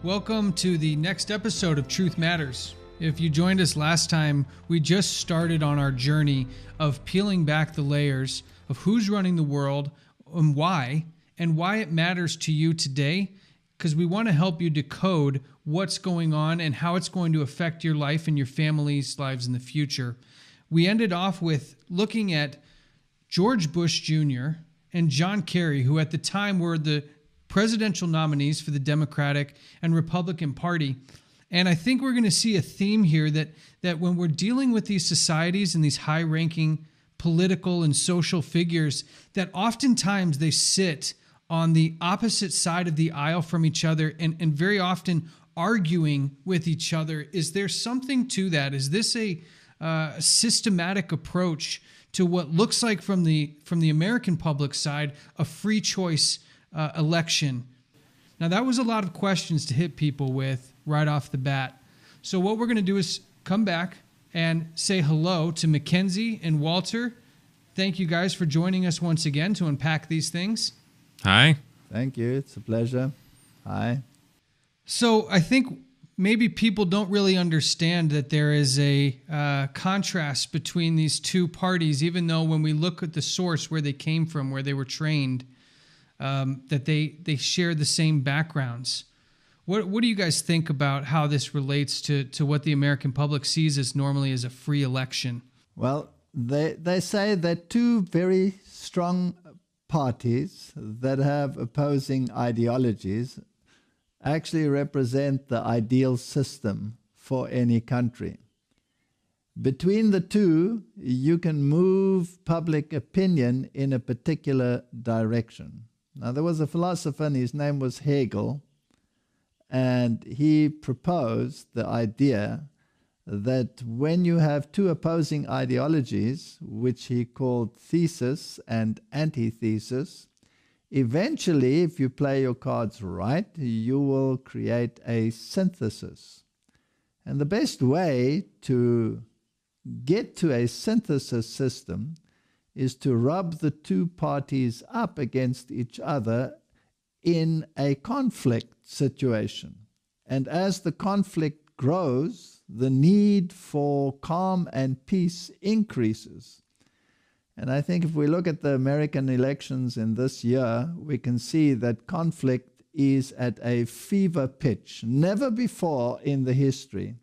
Welcome to the next episode of Truth Matters. If you joined us last time, we just started on our journey of peeling back the layers of who's running the world and why it matters to you today, because we want to help you decode what's going on and how it's going to affect your life and your family's lives in the future. We ended off with looking at George Bush Jr. and John Kerry, who at the time were the presidential nominees for the Democratic and Republican Party. And I think we're going to see a theme here that when we're dealing with these societies and these high-ranking political and social figures, that oftentimes they sit on the opposite side of the aisle from each other and very often arguing with each other. Is there something to that? Is this a systematic approach to what looks like from the American public side, a free choice election? Now, that was a lot of questions to hit people with right off the bat. So what we're going to do is come back and say hello to Mackenzie and Walter. Thank you guys for joining us once again to unpack these things. Hi. Thank you. It's a pleasure. Hi. So I think maybe people don't really understand that there is a contrast between these two parties, even though when we look at the source where they came from, where they were trained, that they share the same backgrounds. What do you guys think about how this relates to what the American public sees as normally as a free election? Well, they say that two very strong parties that have opposing ideologies actually represent the ideal system for any country. Between the two, you can move public opinion in a particular direction. Now, there was a philosopher, and his name was Hegel, and he proposed the idea that when you have two opposing ideologies, which he called thesis and antithesis, eventually, if you play your cards right, you will create a synthesis. And the best way to get to a synthesis system is to rub the two parties up against each other in a conflict situation. And as the conflict grows, the need for calm and peace increases. And I think if we look at the American elections in this year, we can see that conflict is at a fever pitch. Never before in the history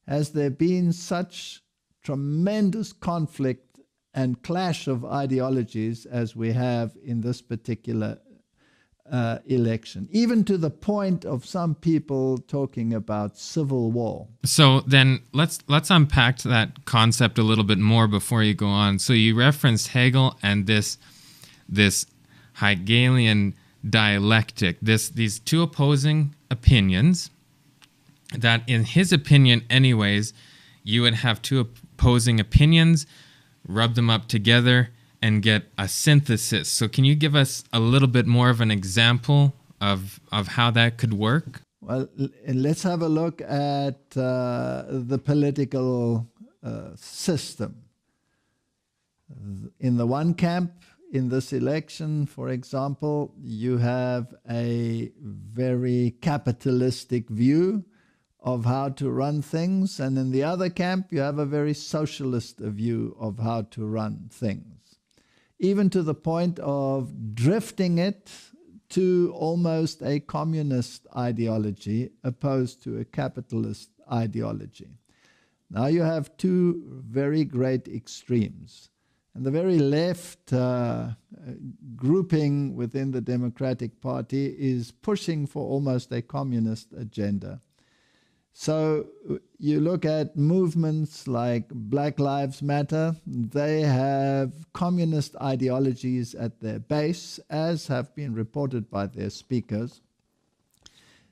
has there been such tremendous conflict and clash of ideologies as we have in this particular election, even to the point of some people talking about civil war. So then let's unpack that concept a little bit more before you go on. So you referenced Hegel and this Hegelian dialectic, these two opposing opinions that, in his opinion anyways, you would have two opposing opinions, rub them up together, and get a synthesis. So can you give us a little bit more of an example of how that could work? Well, let's have a look at the political system. In the one camp, in this election, for example, you have a very capitalistic view of how to run things, and in the other camp, you have a very socialist view of how to run things, even to the point of drifting it to almost a communist ideology opposed to a capitalist ideology. Now you have two very great extremes. And the very left grouping within the Democratic Party is pushing for almost a communist agenda. So you look at movements like Black Lives Matter, they have communist ideologies at their base, as have been reported by their speakers.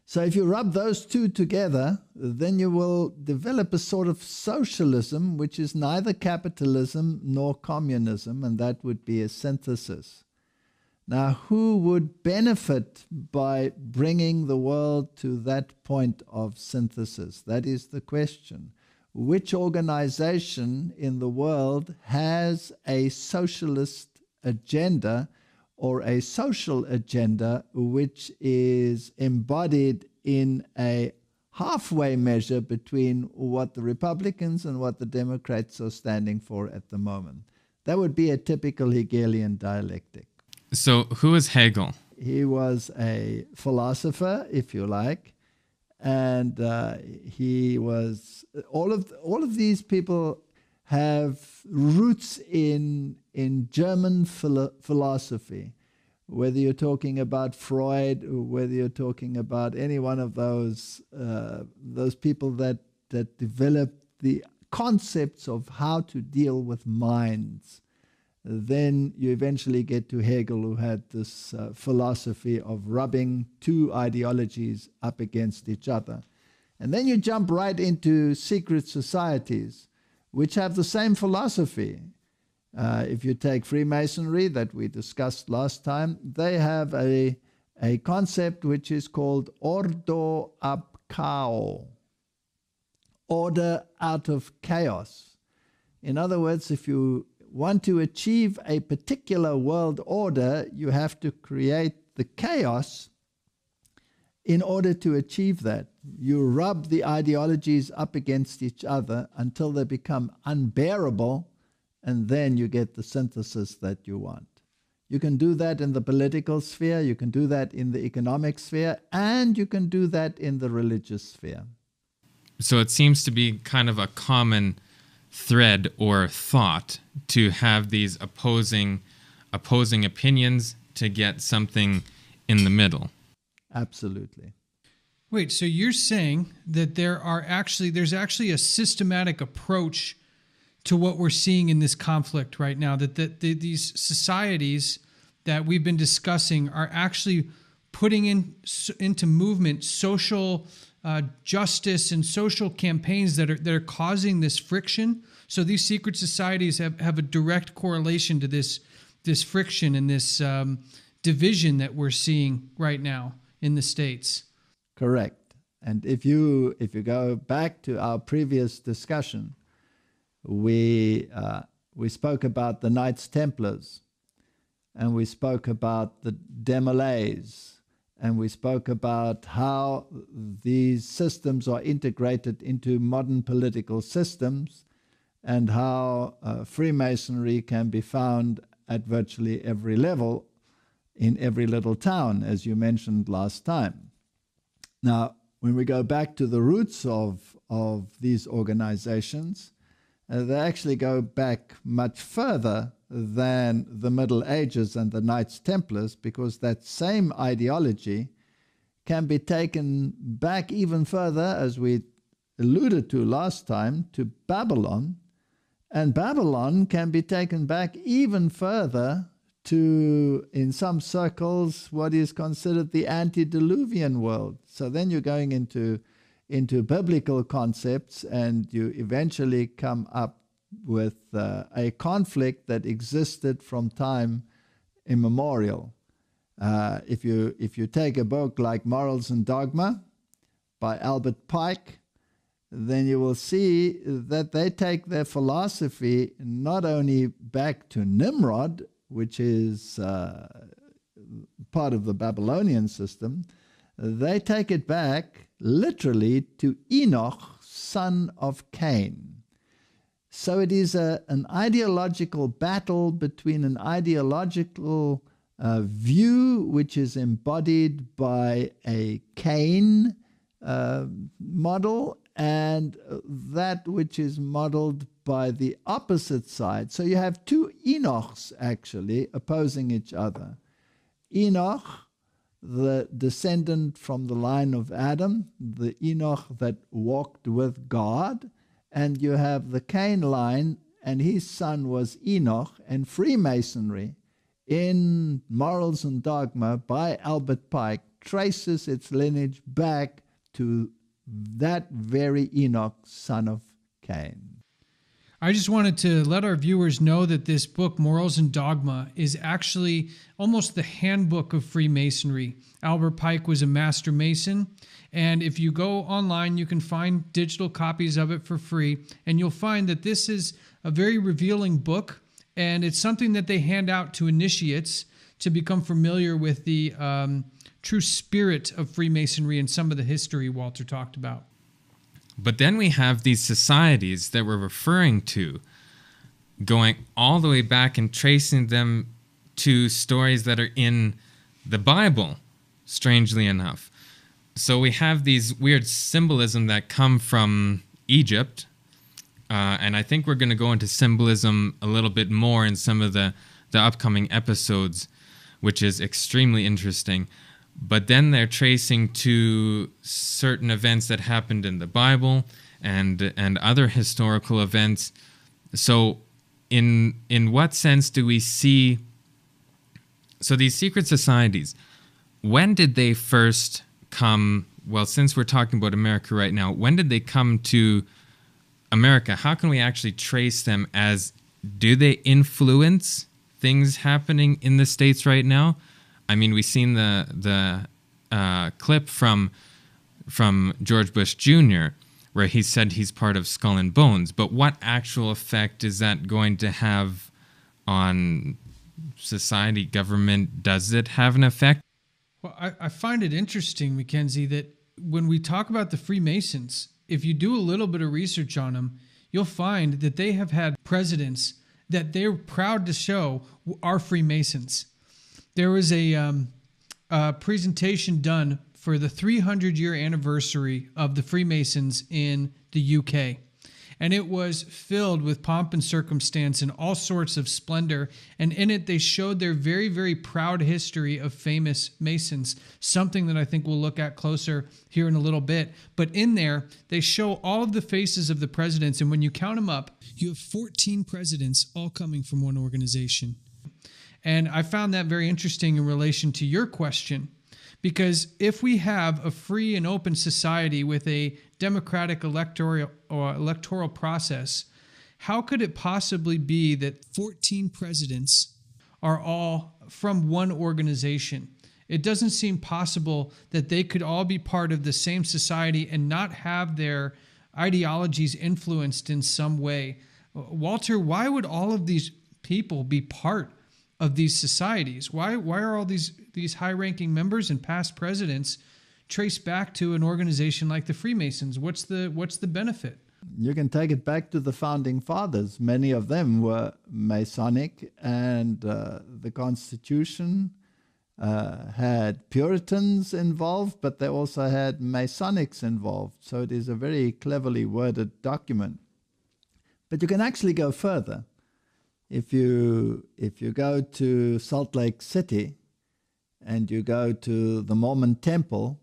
So if you rub those two together, then you will develop a sort of socialism, which is neither capitalism nor communism, and that would be a synthesis. Now, who would benefit by bringing the world to that point of synthesis? That is the question. Which organization in the world has a socialist agenda or a social agenda which is embodied in a halfway measure between what the Republicans and what the Democrats are standing for at the moment. That would be a typical Hegelian dialectic. So who is Hegel? He was a philosopher, if you like, and he was all of these people have roots in German philosophy. Whether you're talking about Freud, or whether you're talking about any one of those people that developed the concepts of how to deal with minds, then you eventually get to Hegel, who had this philosophy of rubbing two ideologies up against each other. And then you jump right into secret societies, which have the same philosophy. If you take Freemasonry that we discussed last time, they have a concept which is called ordo ab chaos, order out of chaos. In other words, if you want to achieve a particular world order, you have to create the chaos in order to achieve that. You rub the ideologies up against each other until they become unbearable, and then you get the synthesis that you want. You can do that in the political sphere, you can do that in the economic sphere, and you can do that in the religious sphere. So it seems to be kind of a common thread or thought to have these opposing opinions to get something in the middle. Absolutely. Wait, so you're saying that there's actually a systematic approach to what we're seeing in this conflict right now, that these societies that we've been discussing are actually putting into movement social justice and social campaigns that are causing this friction. So these secret societies have a direct correlation to this friction and this division that we're seeing right now in the States. Correct. And if you go back to our previous discussion, we spoke about the Knights Templars, and we spoke about the Demolays, and we spoke about how these systems are integrated into modern political systems, and how Freemasonry can be found at virtually every level in every little town, as you mentioned last time. Now, when we go back to the roots of these organizations, they actually go back much further than the Middle Ages and the Knights Templars, because that same ideology can be taken back even further, as we alluded to last time, to Babylon. And Babylon can be taken back even further to, in some circles, what is considered the antediluvian world. So then you're going into biblical concepts, and you eventually come up with a conflict that existed from time immemorial. If you take a book like Morals and Dogma by Albert Pike, then you will see that they take their philosophy not only back to Nimrod, which is part of the Babylonian system, they take it back literally to Enoch, son of Cain. So it is an ideological battle between an ideological view which is embodied by a Cain model, and that which is modeled by the opposite side. So you have two Enochs actually opposing each other. Enoch, the descendant from the line of Adam, the Enoch that walked with God, and you have the Cain line, and his son was Enoch. And Freemasonry, in Morals and Dogma by Albert Pike, traces its lineage back to that very Enoch, son of Cain. I just wanted to let our viewers know that this book, Morals and Dogma, is actually almost the handbook of Freemasonry. Albert Pike was a master Mason, and if you go online, you can find digital copies of it for free, and you'll find that this is a very revealing book, and it's something that they hand out to initiates to become familiar with the true spirit of Freemasonry and some of the history Walter talked about. But then we have these societies that we're referring to, going all the way back and tracing them to stories that are in the Bible, strangely enough. So we have these weird symbolism that come from Egypt, and I think we're going to go into symbolism a little bit more in some of the upcoming episodes, which is extremely interesting. But then they're tracing to certain events that happened in the Bible and other historical events. So in what sense do we see... So these secret societies, when did they first come... Well, since we're talking about America right now, when did they come to America? How can we actually trace them as... Do they influence things happening in the States right now? I mean, we've seen the clip from George Bush Jr., where he said he's part of Skull and Bones. But what actual effect is that going to have on society, government? Does it have an effect? Well, I find it interesting, Mackenzie, that when we talk about the Freemasons, if you do a little bit of research on them, you'll find that they have had presidents that they're proud to show are Freemasons. There was a presentation done for the 300-year anniversary of the Freemasons in the UK. And it was filled with pomp and circumstance and all sorts of splendor. And in it, they showed their very, very proud history of famous Masons, something that I think we'll look at closer here in a little bit. But in there, they show all of the faces of the presidents. And when you count them up, you have 14 presidents all coming from one organization. And I found that very interesting in relation to your question, because if we have a free and open society with a democratic electoral process, how could it possibly be that 14 presidents are all from one organization? It doesn't seem possible that they could all be part of the same society and not have their ideologies influenced in some way. Walter, why would all of these people be part of these societies? Why are all these high-ranking members and past presidents traced back to an organization like the Freemasons? What's the benefit? You can take it back to the founding fathers. Many of them were Masonic, and the Constitution had Puritans involved, but they also had Masonics involved. So it is a very cleverly worded document. But you can actually go further. If you go to Salt Lake City and you go to the Mormon temple,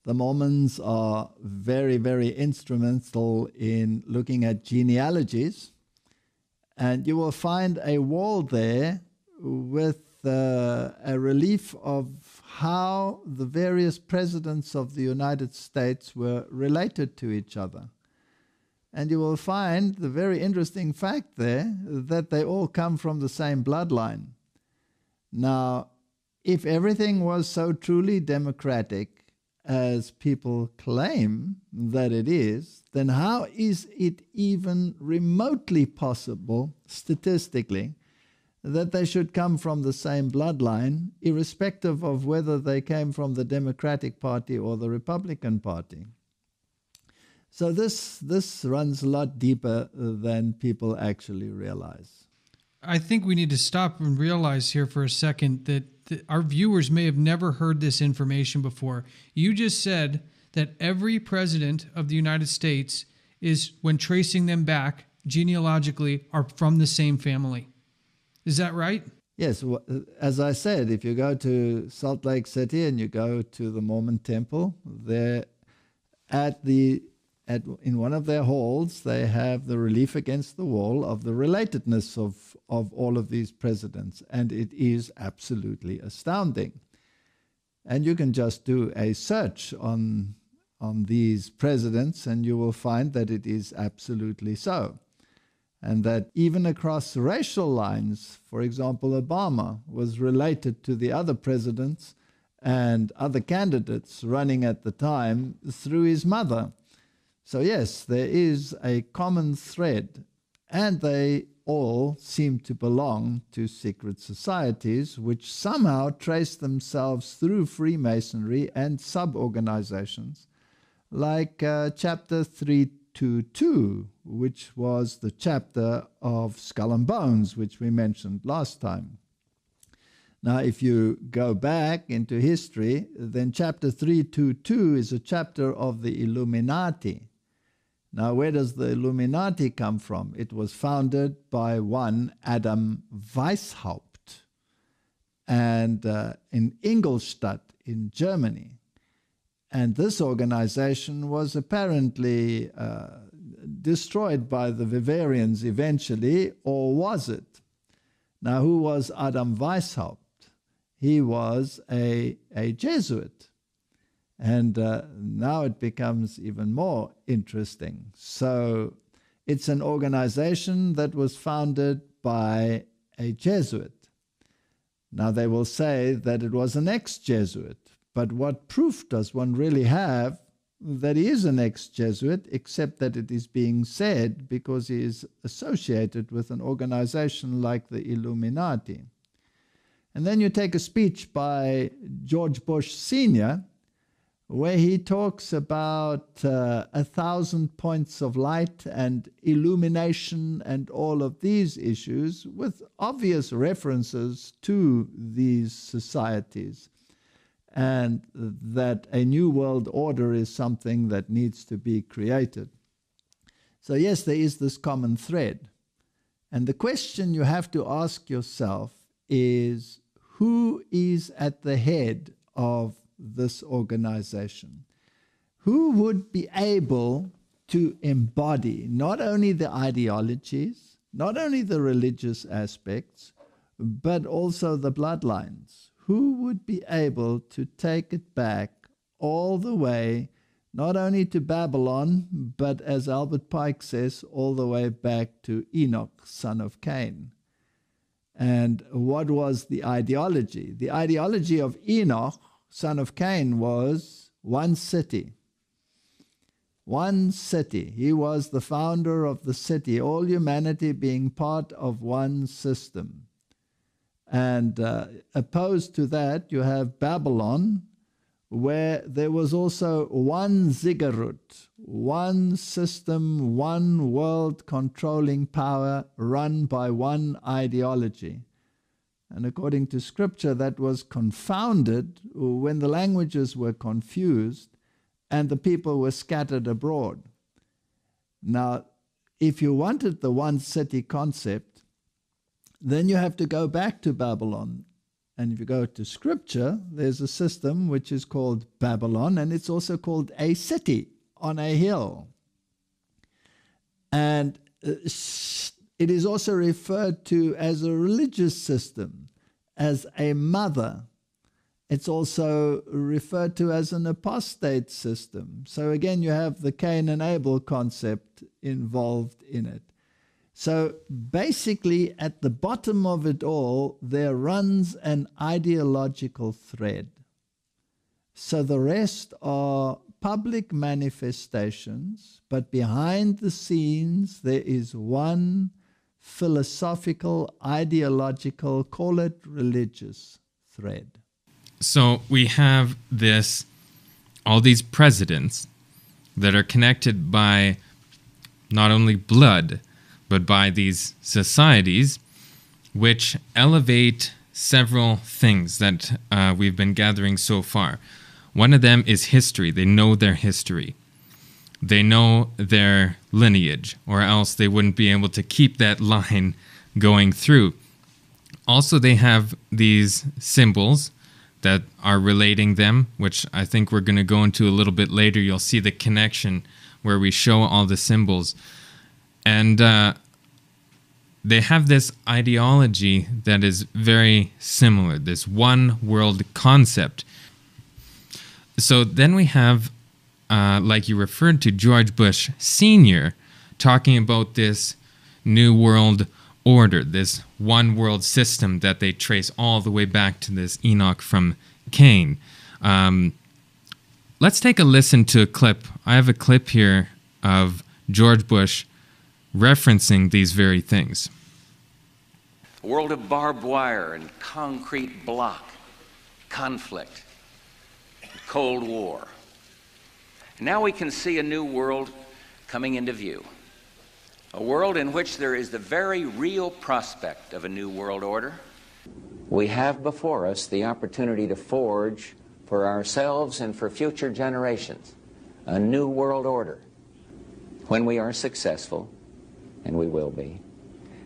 the Mormons are very, very instrumental in looking at genealogies. And you will find a wall there with a relief of how the various presidents of the United States were related to each other. And you will find the very interesting fact there that they all come from the same bloodline. Now, if everything was so truly democratic as people claim that it is, then how is it even remotely possible, statistically, that they should come from the same bloodline, irrespective of whether they came from the Democratic Party or the Republican Party? So this runs a lot deeper than people actually realize. I think we need to stop and realize here for a second that our viewers may have never heard this information before. You just said that every president of the United States is, when tracing them back genealogically, are from the same family. Is that right? Yes. As I said, if you go to Salt Lake City and you go to the Mormon temple, they're in one of their halls, they have the relief against the wall of the relatedness of all of these presidents. And it is absolutely astounding. And you can just do a search on these presidents and you will find that it is absolutely so. And that even across racial lines, for example, Obama was related to the other presidents and other candidates running at the time through his mother. So yes, there is a common thread, and they all seem to belong to secret societies, which somehow trace themselves through Freemasonry and sub-organizations, like chapter 322, which was the chapter of Skull and Bones, which we mentioned last time. Now, if you go back into history, then chapter 322 is a chapter of the Illuminati. Now, where does the Illuminati come from? It was founded by one Adam Weishaupt and in Ingolstadt in Germany. And this organization was apparently destroyed by the Bavarians eventually, or was it? Now, who was Adam Weishaupt? He was a Jesuit. And now it becomes even more interesting. So it's an organization that was founded by a Jesuit. Now they will say that it was an ex-Jesuit, but what proof does one really have that he is an ex-Jesuit, except that it is being said because he is associated with an organization like the Illuminati? And then you take a speech by George Bush Sr., where he talks about 1,000 points of light and illumination and all of these issues, with obvious references to these societies, and that a new world order is something that needs to be created. So yes, there is this common thread. And the question you have to ask yourself is, who is at the head of this organization? Who would be able to embody not only the ideologies, not only the religious aspects, but also the bloodlines? Who would be able to take it back all the way, not only to Babylon, but as Albert Pike says, all the way back to Enoch, son of Cain? And what was the ideology? The ideology of Enoch, son of Cain, was one city. One city. He was the founder of the city, all humanity being part of one system. And opposed to that, you have Babylon, where there was also one ziggurat, one system, one world controlling power run by one ideology. And according to scripture, that was confounded when the languages were confused and the people were scattered abroad. Now, if you wanted the one city concept, then you have to go back to Babylon. And if you go to scripture, there's a system which is called Babylon, and it's also called a city on a hill. And it is also referred to as a religious system, as a mother. It's also referred to as an apostate system. So again, you have the Cain and Abel concept involved in it. So basically, at the bottom of it all, there runs an ideological thread. So the rest are public manifestations, but behind the scenes, there is one philosophical, ideological, call it religious thread. So we have all these presidents that are connected by not only blood, but by these societies, which elevate several things that we've been gathering so far. One of them is history. They know their history. They know their lineage, or else they wouldn't be able to keep that line going through. Also, they have these symbols that are relating them, which I think we're going to go into a little bit later. You'll see the connection where we show all the symbols. And they have this ideology that is very similar, this one world concept. So then we have, like you referred to, George Bush Sr. talking about this new world order, this one world system that they trace all the way back to this Enoch from Cain. Let's take a listen to a clip. I have a clip here of George Bush referencing these very things. a world of barbed wire and concrete block, conflict, and Cold War. And now we can see a new world coming into view, a world in which there is the very real prospect of a new world order. We have before us the opportunity to forge for ourselves and for future generations a new world order. When we are successful, and we will be,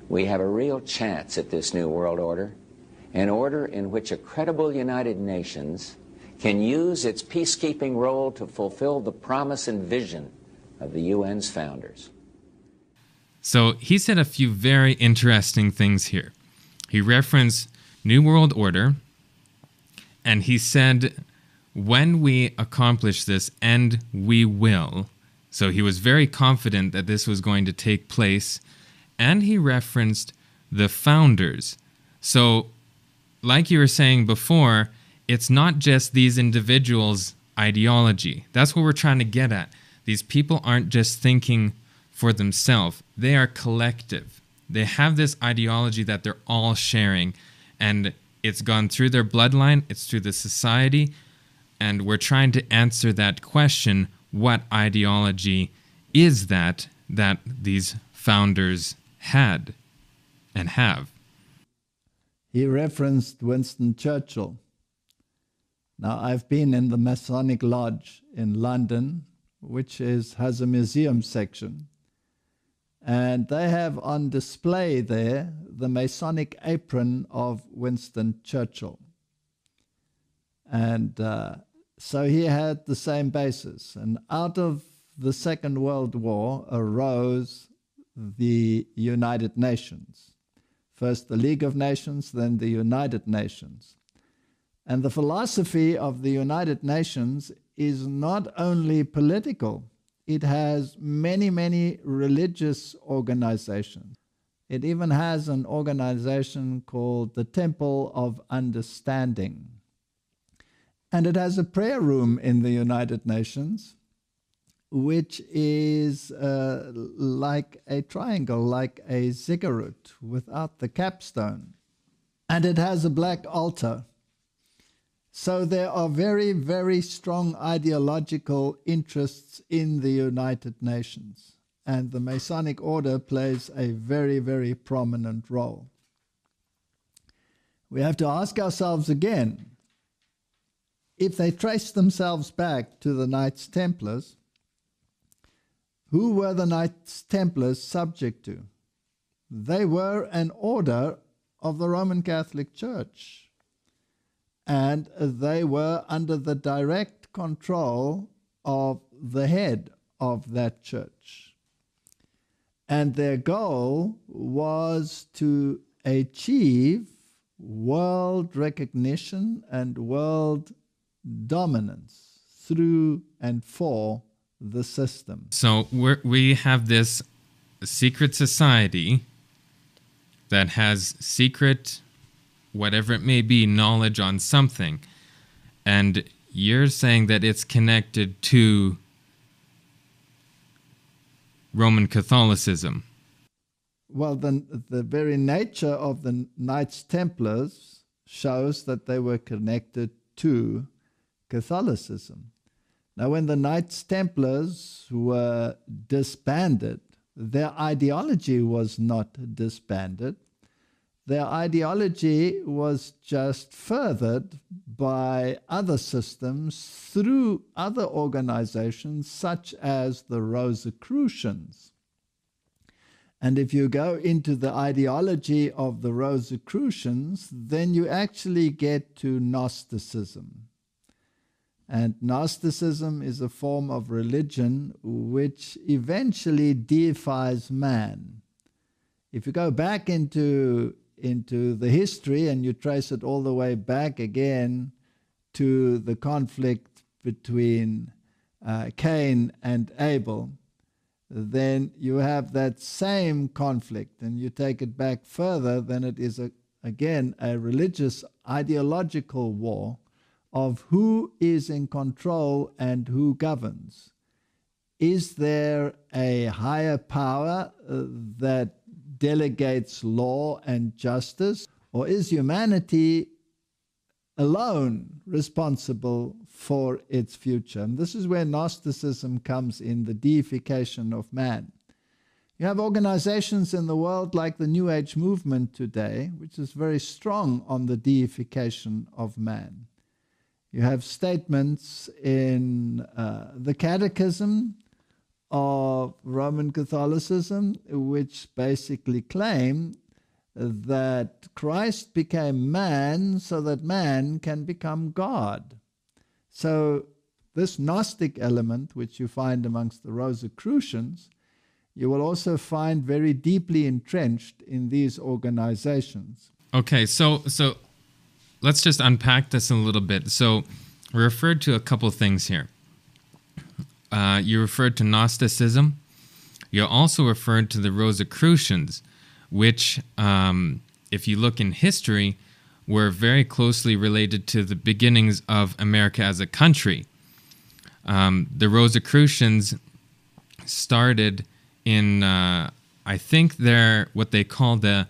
we have a real chance at this new world order, an order in which a credible United Nations can use its peacekeeping role to fulfill the promise and vision of the UN's founders. So he said a few very interesting things here. He referenced New World Order, and he said, when we accomplish this, and we will. So he was very confident that this was going to take place, and he referenced the founders. So, like you were saying before, it's not just these individuals' ideology. That's what we're trying to get at. These people aren't just thinking for themselves. They are collective. They have this ideology that they're all sharing, and it's gone through their bloodline, it's through the society, and we're trying to answer that question, what ideology is that these founders had and have? He referenced Winston Churchill. Now, I've been in the Masonic Lodge in London, which has a museum section. And they have on display there the Masonic apron of Winston Churchill. And so he had the same basis. And out of the Second World War arose the United Nations. First the League of Nations, then the United Nations. And the philosophy of the United Nations is not only political, it has many, many religious organizations. It even has an organization called the Temple of Understanding. And it has a prayer room in the United Nations, which is like a triangle, like a ziggurat without the capstone. And it has a black altar. So there are very, very strong ideological interests in the United Nations. And the Masonic Order plays a very, very prominent role. We have to ask ourselves again, if they trace themselves back to the Knights Templars, who were the Knights Templars subject to? They were an order of the Roman Catholic Church, and they were under the direct control of the head of that church. And their goal was to achieve world recognition and world dominance through and for the system. So we have this secret society that has secret, whatever it may be, knowledge on something. And you're saying that it's connected to Roman Catholicism. Well, the very nature of the Knights Templars shows that they were connected to Catholicism. Now, when the Knights Templars were disbanded, their ideology was not disbanded. Their ideology was just furthered by other systems through other organizations, such as the Rosicrucians. And if you go into the ideology of the Rosicrucians, then you actually get to Gnosticism. And Gnosticism is a form of religion which eventually deifies man. If you go back into the history and you trace it all the way back again to the conflict between Cain and Abel, then you have that same conflict, and you take it back further, then it is again a religious ideological war of who is in control and who governs. Is there a higher power that delegates law and justice? Or is humanity alone responsible for its future? And this is where Gnosticism comes in, the deification of man. You have organizations in the world like the New Age movement today, which is very strong on the deification of man. You have statements in the Catechism of Roman Catholicism, which basically claim that Christ became man so that man can become God. So this Gnostic element, which you find amongst the Rosicrucians, you will also find very deeply entrenched in these organizations. Okay, so let's just unpack this a little bit. So we referred to a couple things here. You referred to Gnosticism. You also referred to the Rosicrucians, which, if you look in history, were very closely related to the beginnings of America as a country. The Rosicrucians started in, I think they're what they call the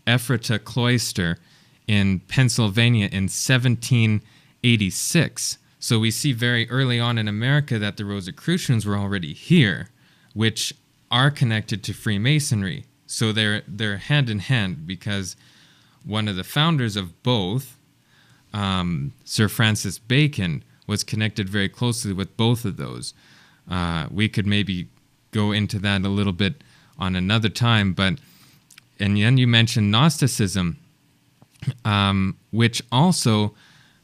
Ephrata Cloister in Pennsylvania in 1786. So we see very early on in America that the Rosicrucians were already here, which are connected to Freemasonry. So they're hand in hand, because one of the founders of both, Sir Francis Bacon, was connected very closely with both of those. We could maybe go into that a little bit on another time, and then you mentioned Gnosticism, which also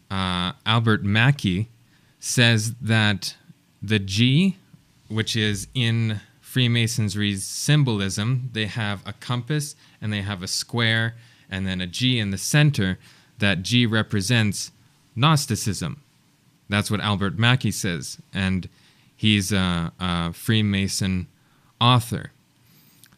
Albert Mackey says that the G, which is in Freemasonry's symbolism, they have a compass and they have a square and then a G in the center. That G represents Gnosticism. That's what Albert Mackey says, and he's a Freemason author.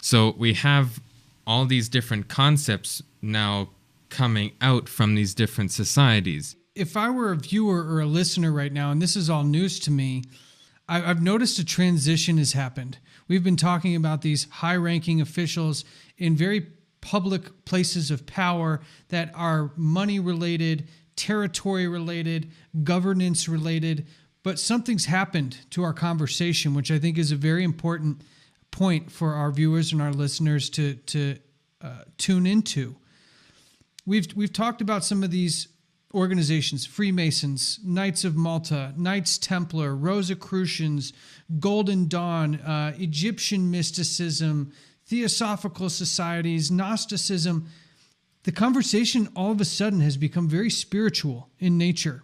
So we have all these different concepts now coming out from these different societies. If I were a viewer or a listener right now, and this is all news to me, I've noticed a transition has happened. We've been talking about these high-ranking officials in very public places of power that are money-related, territory-related, governance-related, but something's happened to our conversation, which I think is a very important point for our viewers and our listeners to tune into. We've talked about some of these organizations: Freemasons, Knights of Malta, Knights Templar, Rosicrucians, Golden Dawn, Egyptian mysticism, Theosophical societies, Gnosticism. The conversation all of a sudden has become very spiritual in nature.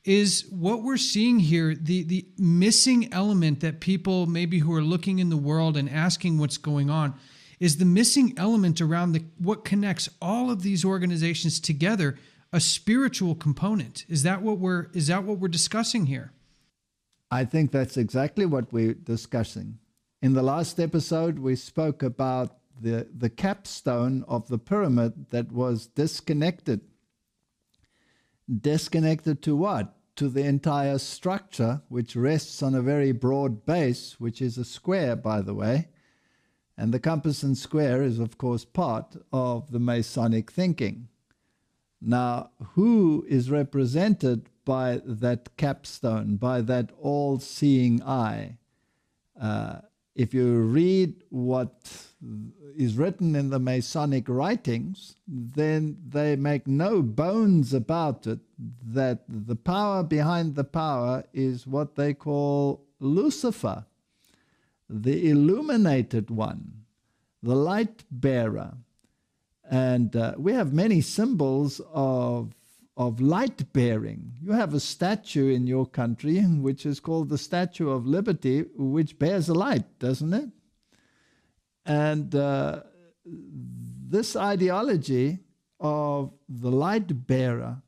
Is what we're seeing here the missing element that people maybe who are looking in the world and asking what's going on, is the missing element around what connects all of these organizations together, a spiritual component? Is that what we're discussing here? I think that's exactly what we're discussing. In the last episode, we spoke about the capstone of the pyramid that was disconnected. Disconnected to what? To the entire structure, which rests on a very broad base, which is a square, by the way. And the compass and square is, of course, part of the Masonic thinking. Now, who is represented by that capstone, by that all-seeing eye? If you read what is written in the Masonic writings, then they make no bones about it that the power behind the power is what they call Lucifer, the illuminated one, the light bearer. And we have many symbols of light bearing. You have a statue in your country which is called the Statue of Liberty, which bears a light, doesn't it? And this ideology of the light bearer,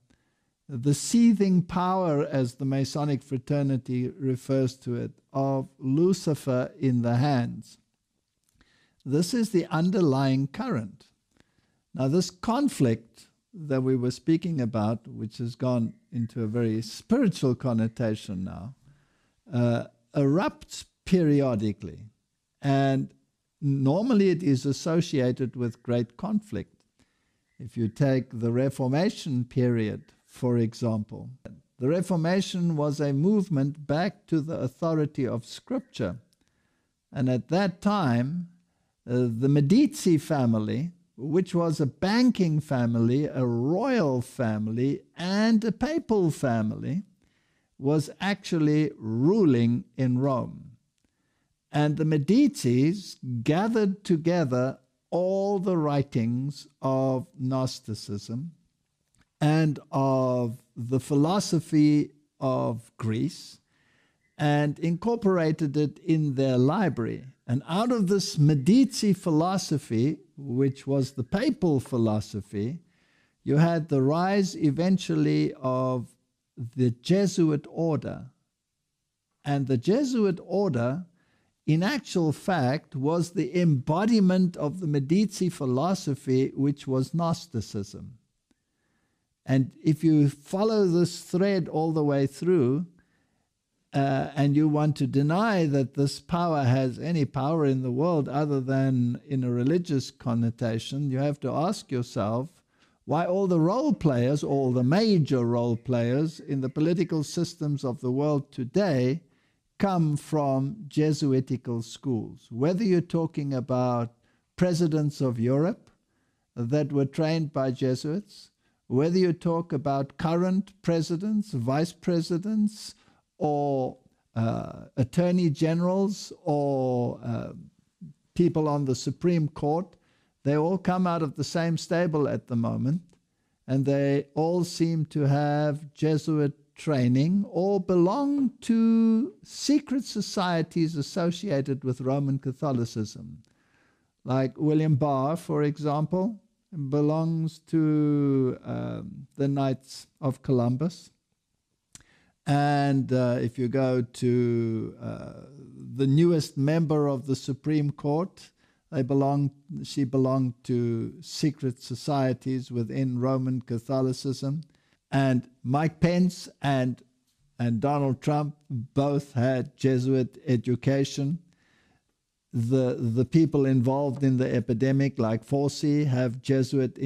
the seething power, as the Masonic fraternity refers to it, of Lucifer in the hands, this is the underlying current. Now, this conflict that we were speaking about, which has gone into a very spiritual connotation now, erupts periodically. And normally it is associated with great conflict. If you take the Reformation period, for example, the Reformation was a movement back to the authority of Scripture. And at that time, the Medici family, which was a banking family, a royal family, and a papal family, was actually ruling in Rome. And the Medicis gathered together all the writings of Gnosticism and of the philosophy of Greece and incorporated it in their library. And out of this Medici philosophy, which was the papal philosophy, you had the rise eventually of the Jesuit order. And the Jesuit order, in actual fact, was the embodiment of the Medici philosophy, which was Gnosticism. And if you follow this thread all the way through, and you want to deny that this power has any power in the world other than in a religious connotation, you have to ask yourself why all the role players, all the major role players in the political systems of the world today come from Jesuitical schools. Whether you're talking about presidents of Europe that were trained by Jesuits, whether you talk about current presidents, vice presidents, or attorney generals, or people on the Supreme Court, they all come out of the same stable at the moment, and they all seem to have Jesuit training or belong to secret societies associated with Roman Catholicism. Like William Barr, for example, belongs to the Knights of Columbus. And if you go to the newest member of the Supreme Court, she belonged to secret societies within Roman Catholicism. And Mike Pence and Donald Trump both had Jesuit education. The people involved in the epidemic, like Fauci, have Jesuit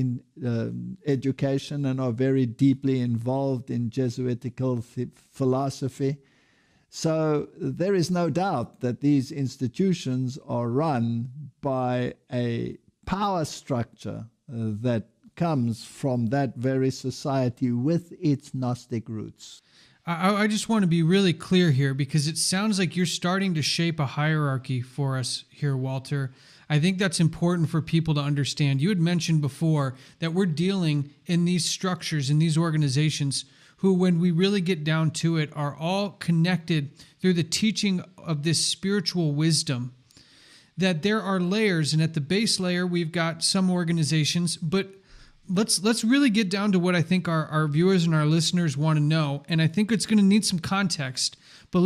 education and are very deeply involved in Jesuitical philosophy. So there is no doubt that these institutions are run by a power structure that comes from that very society with its Gnostic roots. I just want to be really clear here, because it sounds like you're starting to shape a hierarchy for us here, Walter. I think that's important for people to understand. You had mentioned before that we're dealing in these structures, in these organizations, who, when we really get down to it, are all connected through the teaching of this spiritual wisdom. That there are layers, and at the base layer, we've got some organizations, but let's really get down to what I think our viewers and our listeners want to know, and I think it's going to need some context. But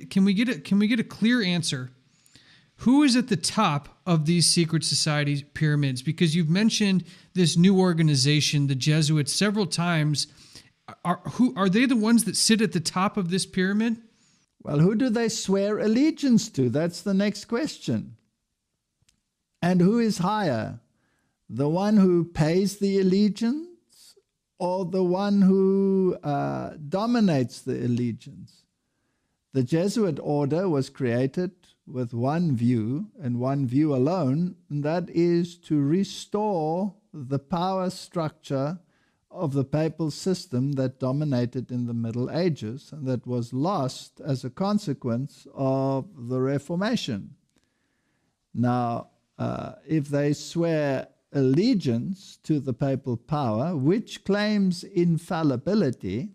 can we get a clear answer? Who is at the top of these secret society pyramids? Because you've mentioned this new organization, the Jesuits, several times. Are they the ones that sit at the top of this pyramid? Well, who do they swear allegiance to? That's the next question. And who is higher? The one who pays the allegiance, or the one who dominates the allegiance? The Jesuit order was created with one view, and one view alone, and that is to restore the power structure of the papal system that dominated in the Middle Ages, and that was lost as a consequence of the Reformation. Now, if they swear allegiance to the papal power, which claims infallibility,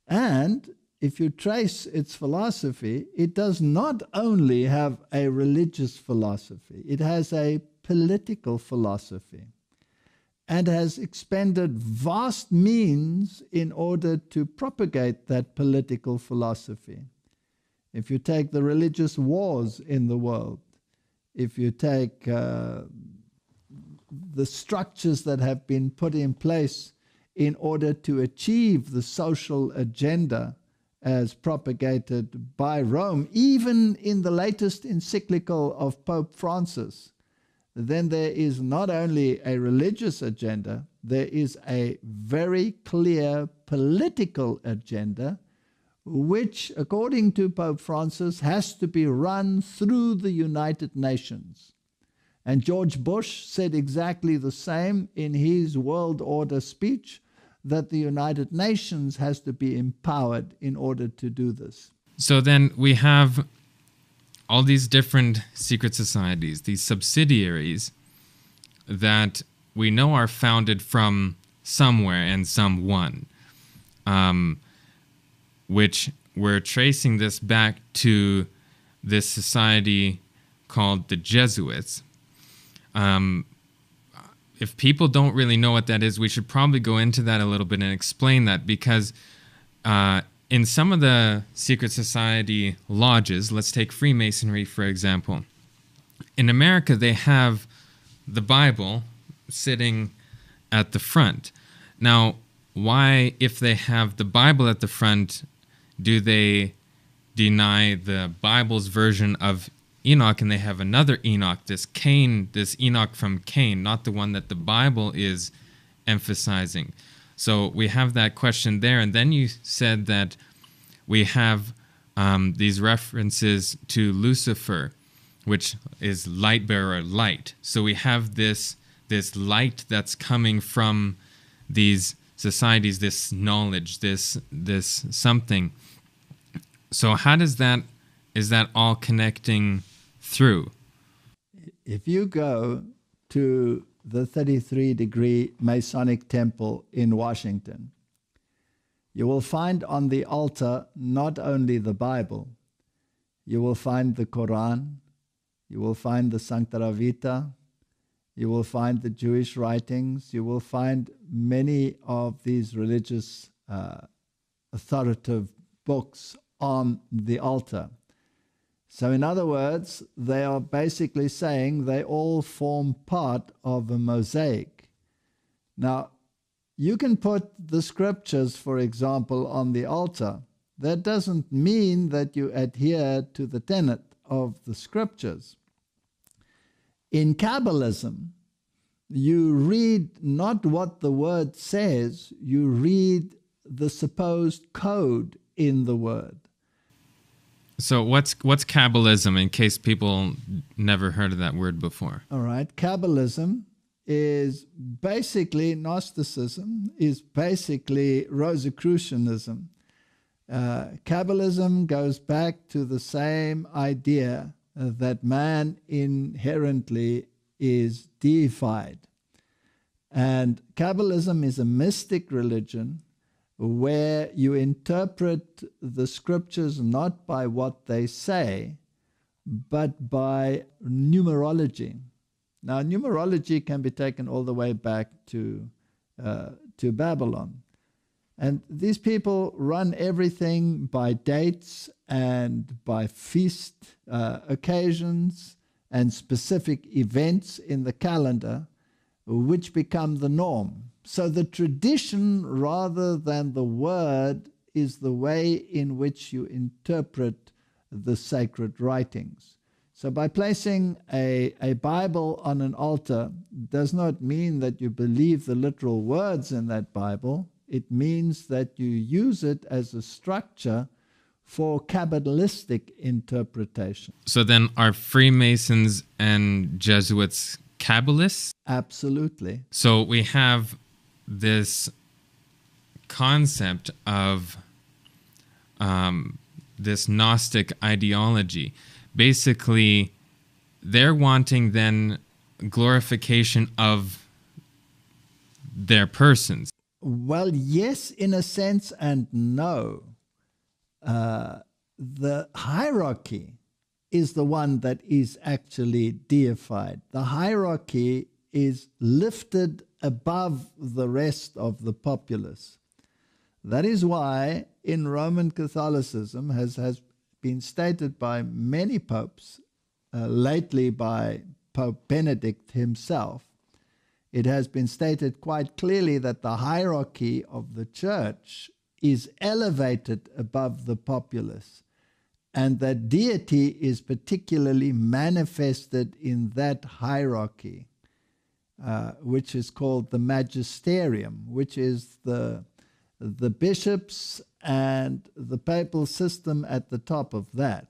and if you trace its philosophy, it does not only have a religious philosophy, it has a political philosophy, and has expended vast means in order to propagate that political philosophy. If you take the religious wars in the world, if you take the structures that have been put in place in order to achieve the social agenda as propagated by Rome, even in the latest encyclical of Pope Francis, then there is not only a religious agenda, there is a very clear political agenda, which, according to Pope Francis, has to be run through the United Nations. And George Bush said exactly the same in his World Order speech, that the United Nations has to be empowered in order to do this. So then we have all these different secret societies, these subsidiaries that we know are founded from somewhere and someone, which we're tracing this back to this society called the Jesuits. If people don't really know what that is, we should probably go into that a little bit and explain that, because in some of the secret society lodges, let's take Freemasonry, for example. In America, they have the Bible sitting at the front. Now, why, if they have the Bible at the front, do they deny the Bible's version of Enoch, and they have another Enoch, this Enoch from Cain, not the one that the Bible is emphasizing? So we have that question there. And then you said that we have these references to Lucifer, which is light bearer, light. So we have this light that's coming from these societies, this knowledge, this something. So how is that all connecting through? If you go to the 33-degree Masonic Temple in Washington, you will find on the altar not only the Bible, you will find the Quran, you will find the Sancta Vita, you will find the Jewish writings, you will find many of these religious authoritative books on the altar. So in other words, they are basically saying they all form part of a mosaic. Now, you can put the scriptures, for example, on the altar. That doesn't mean that you adhere to the tenet of the scriptures. In Kabbalism, you read not what the word says, you read the supposed code in the word. So what's Kabbalism, in case people never heard of that word before? All right. Kabbalism is basically Gnosticism, is basically Rosicrucianism. Kabbalism goes back to the same idea that man inherently is deified. And Kabbalism is a mystic religion where you interpret the scriptures not by what they say, but by numerology. Now, numerology can be taken all the way back to Babylon. And these people run everything by dates and by feast occasions and specific events in the calendar, which become the norm. So the tradition, rather than the word, is the way in which you interpret the sacred writings. So by placing a Bible on an altar does not mean that you believe the literal words in that Bible. It means that you use it as a structure for Kabbalistic interpretation. So then are Freemasons and Jesuits Kabbalists? Absolutely. So we have this concept of this Gnostic ideology. Basically, they're wanting then glorification of their persons. Well, yes, in a sense, and no. The hierarchy is the one that is actually deified. The hierarchy is lifted above the rest of the populace. That is why in Roman Catholicism has been stated by many popes, lately by Pope Benedict himself, it has been stated quite clearly that the hierarchy of the church is elevated above the populace, and that deity is particularly manifested in that hierarchy, which is called the magisterium, which is the bishops and the papal system at the top of that.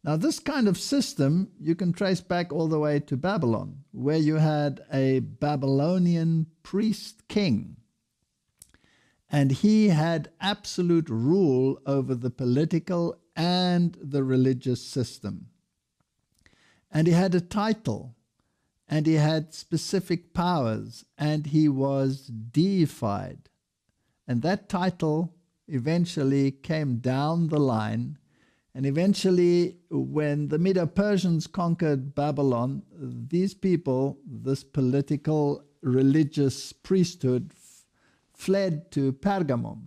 Now, this kind of system you can trace back all the way to Babylon, where you had a Babylonian priest king, and he had absolute rule over the political and the religious system. And he had a title, and he had specific powers, and he was deified. And that title eventually came down the line, and eventually when the Medo-Persians conquered Babylon, these people, this political religious priesthood, fled to Pergamum.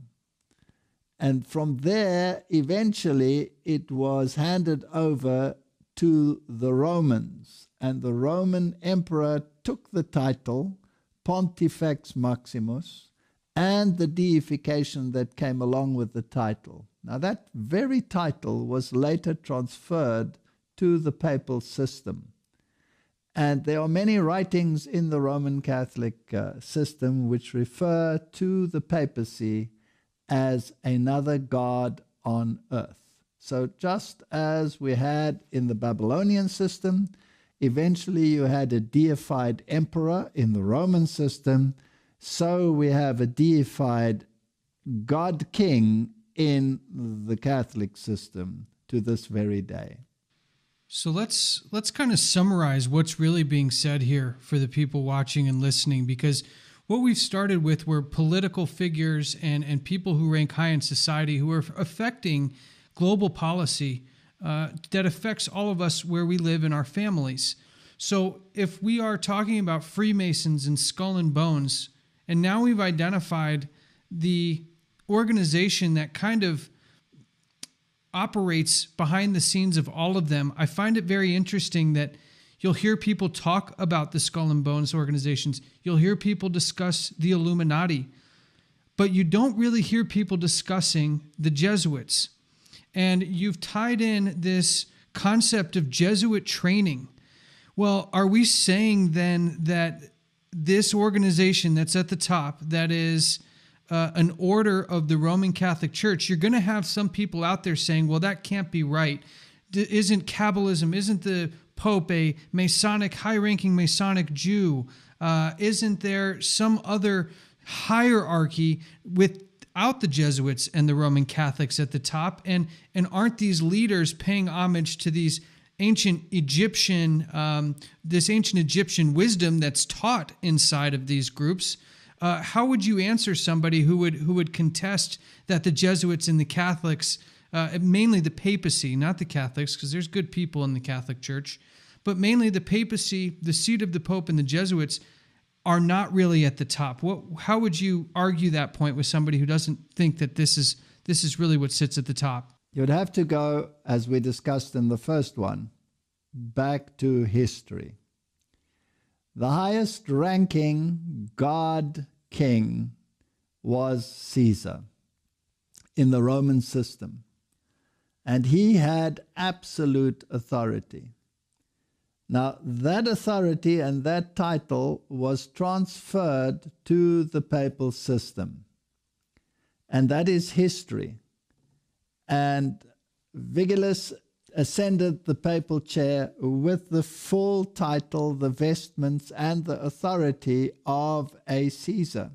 And from there, eventually, it was handed over to the Romans. And the Roman emperor took the title Pontifex Maximus and the deification that came along with the title. Now, that very title was later transferred to the papal system. And there are many writings in the Roman Catholic system which refer to the papacy as another god on earth. So just as we had in the Babylonian system, eventually you had a deified emperor in the Roman system, so we have a deified god king in the Catholic system to this very day. So let's kind of summarize what's really being said here for the people watching and listening, because what we've started with were political figures and people who rank high in society who are affecting global policy that affects all of us where we live in our families. So if we are talking about Freemasons and Skull and Bones, and now we've identified the organization that kind of operates behind the scenes of all of them, I find it very interesting that you'll hear people talk about the Skull and Bones organizations. You'll hear people discuss the Illuminati, but you don't really hear people discussing the Jesuits. And you've tied in this concept of Jesuit training. Well, are we saying then that this organization that's at the top, that is an order of the Roman Catholic Church, you're going to have some people out there saying, well, that can't be right. Isn't Kabbalism, isn't the Pope a Masonic, high-ranking Masonic Jew? Isn't there some other hierarchy without the Jesuits and the Roman Catholics at the top? And aren't these leaders paying homage to these ancient Egyptian, this ancient Egyptian wisdom that's taught inside of these groups? How would you answer somebody who would contest that the Jesuits and the Catholics, mainly the papacy, not the Catholics, because there's good people in the Catholic Church, but mainly the papacy, the seat of the Pope, and the Jesuits are not really at the top? How would you argue that point with somebody who doesn't think that this is really what sits at the top? You'd have to go, as we discussed in the first one, back to history. The highest ranking god king was Caesar in the Roman system, and he had absolute authority. Now, that authority and that title was transferred to the papal system, and that is history. And Vigilus ascended the papal chair with the full title, the vestments, and the authority of a Caesar.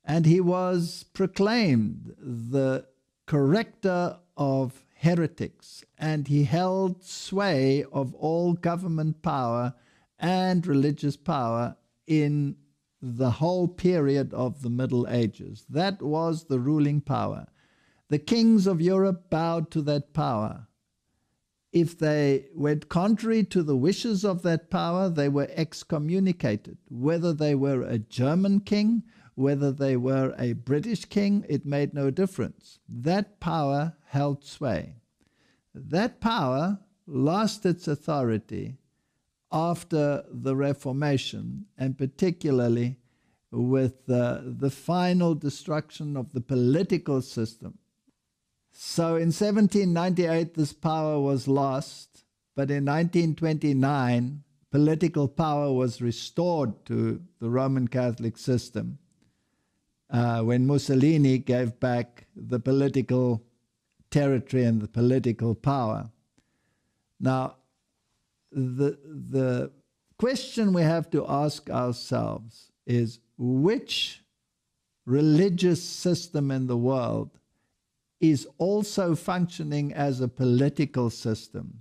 And he was proclaimed the corrector of heretics, and he held sway of all government power and religious power in the whole period of the Middle Ages. That was the ruling power. The kings of Europe bowed to that power. If they went contrary to the wishes of that power, they were excommunicated. Whether they were a German king, whether they were a British king, it made no difference. That power held sway. That power lost its authority after the Reformation, and particularly with the final destruction of the political system. So in 1798, this power was lost, but in 1929, political power was restored to the Roman Catholic system when Mussolini gave back the political territory and the political power. Now, the question we have to ask ourselves is, which religious system in the world is also functioning as a political system?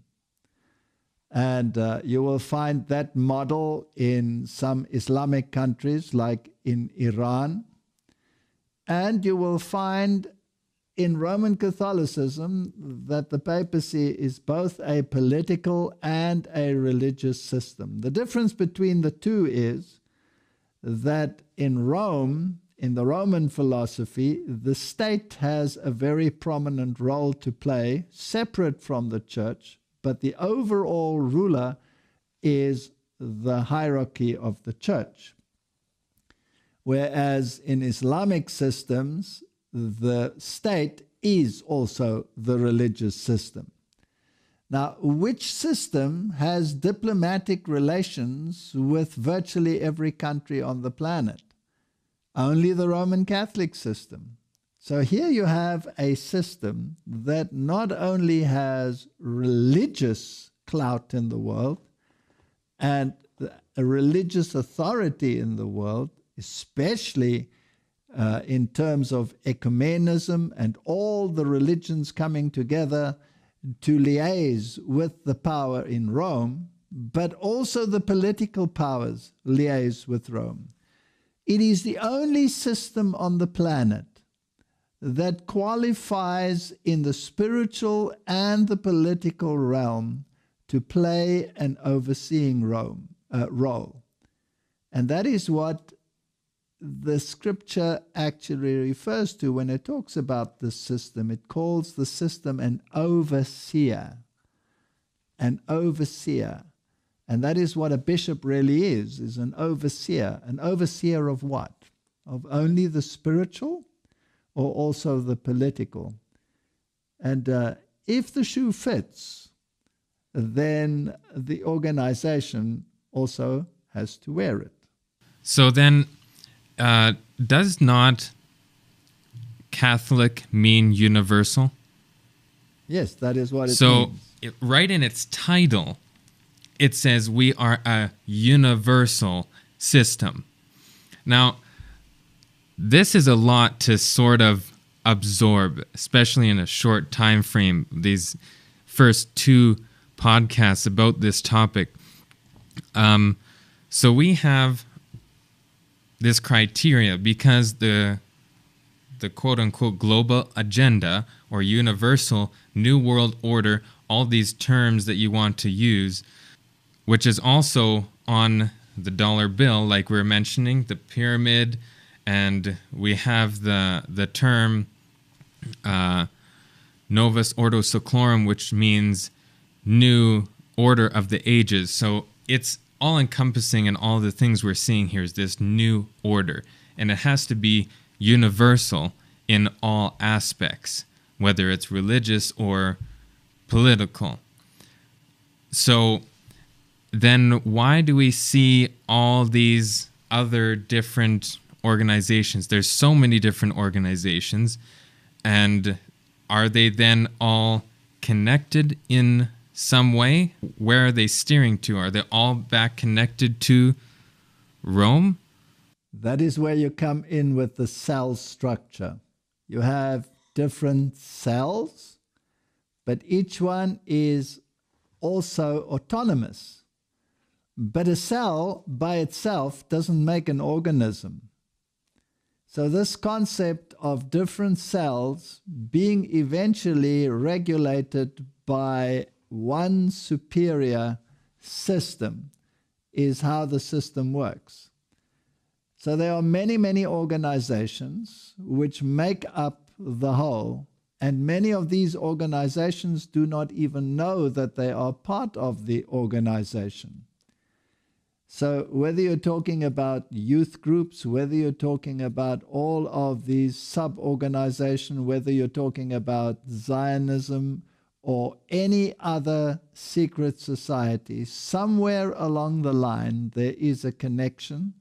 And you will find that model in some Islamic countries like in Iran. And you will find in Roman Catholicism that the papacy is both a political and a religious system. The difference between the two is that in Rome, in the Roman philosophy, the state has a very prominent role to play, separate from the church, but the overall ruler is the hierarchy of the church. Whereas in Islamic systems, the state is also the religious system. Now, which system has diplomatic relations with virtually every country on the planet? Only the Roman Catholic system. So here you have a system that not only has religious clout in the world and a religious authority in the world, especially in terms of ecumenism and all the religions coming together to liaise with the power in Rome, but also the political powers liaise with Rome. It is the only system on the planet that qualifies in the spiritual and the political realm to play an overseeing role. And that is what the scripture actually refers to when it talks about this system. It calls the system an overseer. An overseer. And that is what a bishop really is an overseer. An overseer of what? Of only the spiritual or also the political? And if the shoe fits, then the organization also has to wear it. So then, does not Catholic mean universal? Yes, that is what it means. So, right in its title, it says we are a universal system. Now, this is a lot to sort of absorb, especially in a short time frame. These first two podcasts about this topic. So we have this criteria because the quote-unquote global agenda or universal new world order, all these terms that you want to use, which is also on the dollar bill, like we were mentioning, the pyramid, and we have the term Novus Ordo Seclorum, which means new order of the ages. So it's all-encompassing, and all the things we're seeing here is this new order. And it has to be universal in all aspects, whether it's religious or political. So then why do we see all these other different organizations? There's so many different organizations, and are they then all connected in some way? Where are they steering to? Are they all back connected to Rome? That is where you come in with the cell structure. You have different cells, but each one is also autonomous. But a cell by itself doesn't make an organism. So this concept of different cells being eventually regulated by one superior system is how the system works. So there are many, many organizations which make up the whole, and many of these organizations do not even know that they are part of the organization. So whether you're talking about youth groups, whether you're talking about all of these sub-organizations, whether you're talking about Zionism or any other secret society, somewhere along the line there is a connection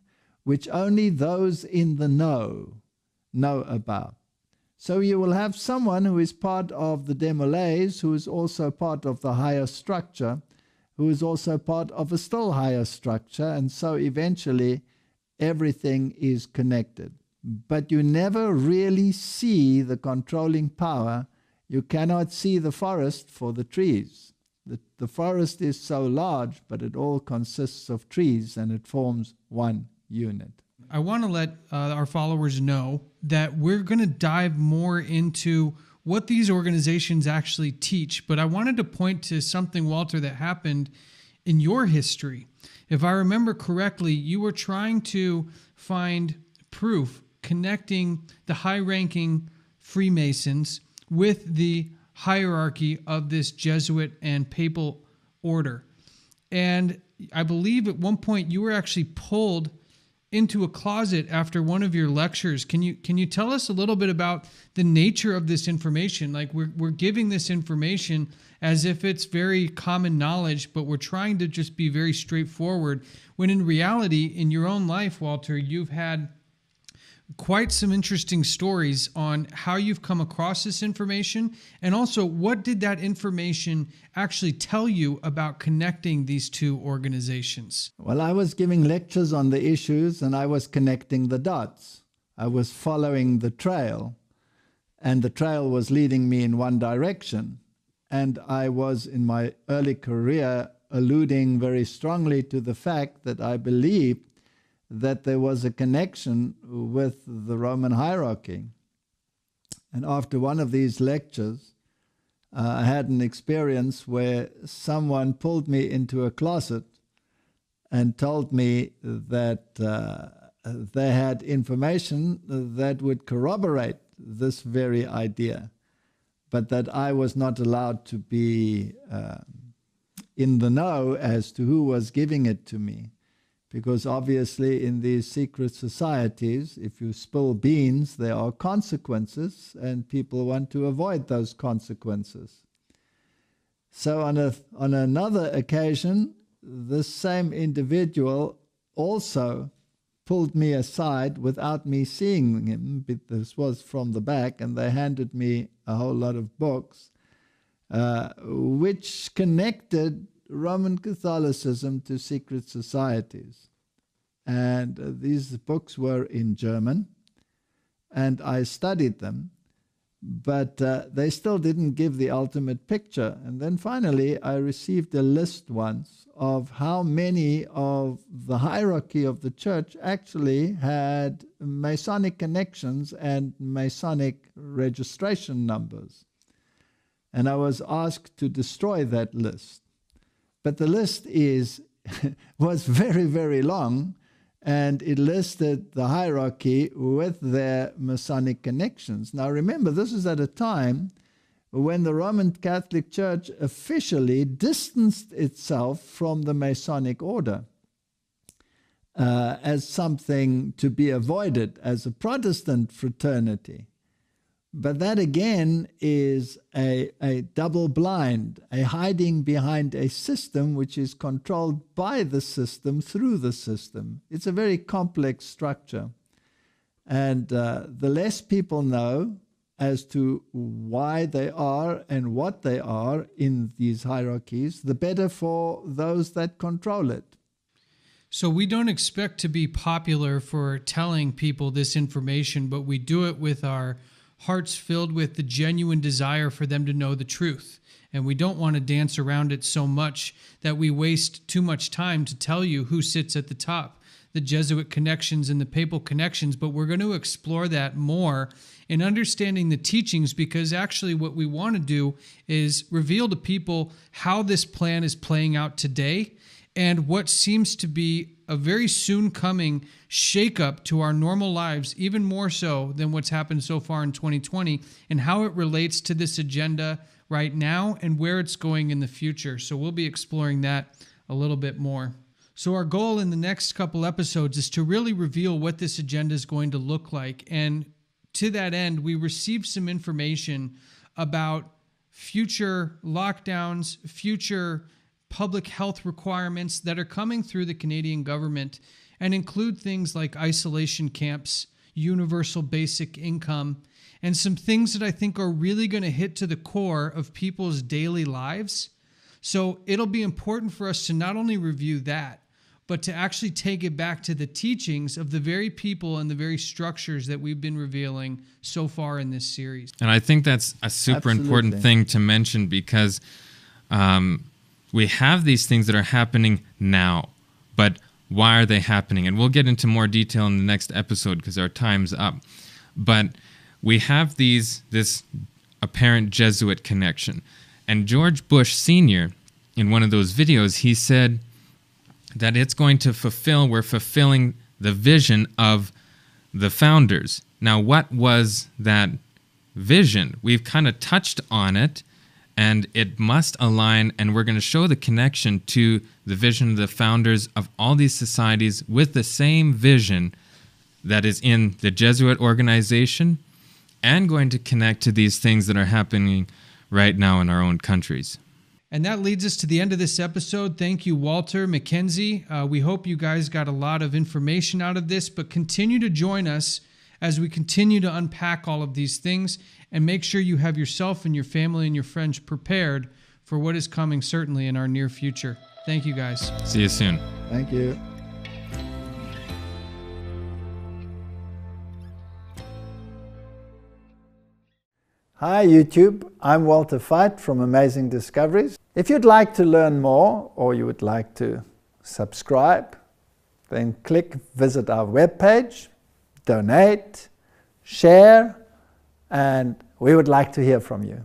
which only those in the know about. So you will have someone who is part of the Demolays, who is also part of the higher structure, who is also part of a still higher structure, and so eventually everything is connected. But you never really see the controlling power. You cannot see the forest for the trees. The forest is so large, but it all consists of trees, and it forms one unit. I want to let our followers know that we're going to dive more into what these organizations actually teach, but I wanted to point to something, Walter, that happened in your history. If I remember correctly, you were trying to find proof connecting the high-ranking Freemasons with the hierarchy of this Jesuit and papal order. And I believe at one point you were actually pulled into a closet after one of your lectures. Can you tell us a little bit about the nature of this information? Like we're giving this information as if it's very common knowledge, but we're trying to just be very straightforward, when in reality, in your own life, Walter, you've had quite some interesting stories on how you've come across this information, and also what did that information actually tell you about connecting these two organizations? Well, I was giving lectures on the issues and I was connecting the dots. I was following the trail, and the trail was leading me in one direction. And I was, in my early career, alluding very strongly to the fact that I believed that there was a connection with the Roman hierarchy. And after one of these lectures, I had an experience where someone pulled me into a closet and told me that they had information that would corroborate this very idea, but that I was not allowed to be in the know as to who was giving it to me. Because obviously in these secret societies, if you spill beans, there are consequences, and people want to avoid those consequences. So on another occasion, this same individual also pulled me aside without me seeing him. This was from the back, and they handed me a whole lot of books, which connected Roman Catholicism to secret societies. And these books were in German, and I studied them, but they still didn't give the ultimate picture. And then finally I received a list once of how many of the hierarchy of the church actually had Masonic connections and Masonic registration numbers. And I was asked to destroy that list. But the list was very, very long, and it listed the hierarchy with their Masonic connections. Now remember, this is at a time when the Roman Catholic Church officially distanced itself from the Masonic order as something to be avoided, as a Protestant fraternity. But that again is a double blind, a hiding behind a system which is controlled by the system through the system. It's a very complex structure. And the less people know as to why they are and what they are in these hierarchies, the better for those that control it. So we don't expect to be popular for telling people this information, but we do it with our hearts filled with the genuine desire for them to know the truth. And we don't want to dance around it so much that we waste too much time to tell you who sits at the top, the Jesuit connections and the papal connections, but we're going to explore that more in understanding the teachings, because actually what we want to do is reveal to people how this plan is playing out today and what seems to be a very soon coming shakeup to our normal lives, even more so than what's happened so far in 2020, and how it relates to this agenda right now and where it's going in the future. So we'll be exploring that a little bit more. So our goal in the next couple episodes is to really reveal what this agenda is going to look like. And to that end, we received some information about future lockdowns, future public health requirements that are coming through the Canadian government and include things like isolation camps, universal basic income, and some things that I think are really going to hit to the core of people's daily lives. So it'll be important for us to not only review that, but to actually take it back to the teachings of the very people and the very structures that we've been revealing so far in this series. And I think that's a super important thing to mention, because we have these things that are happening now, but why are they happening? And we'll get into more detail in the next episode because our time's up. But we have this apparent Jesuit connection. And George Bush Sr., in one of those videos, he said that we're fulfilling the vision of the founders. Now, what was that vision? We've kind of touched on it, and it must align, and we're going to show the connection to the vision of the founders of all these societies with the same vision that is in the Jesuit organization, and going to connect to these things that are happening right now in our own countries. And that leads us to the end of this episode. Thank you, Walter, Mackenzie. We hope you guys got a lot of information out of this, but continue to join us as we continue to unpack all of these things, and make sure you have yourself and your family and your friends prepared for what is coming certainly in our near future. Thank you, guys. See you soon. Thank you. Hi YouTube, I'm Walter Veit from Amazing Discoveries. If you'd like to learn more, or you would like to subscribe, then visit our webpage, donate, share, and we would like to hear from you.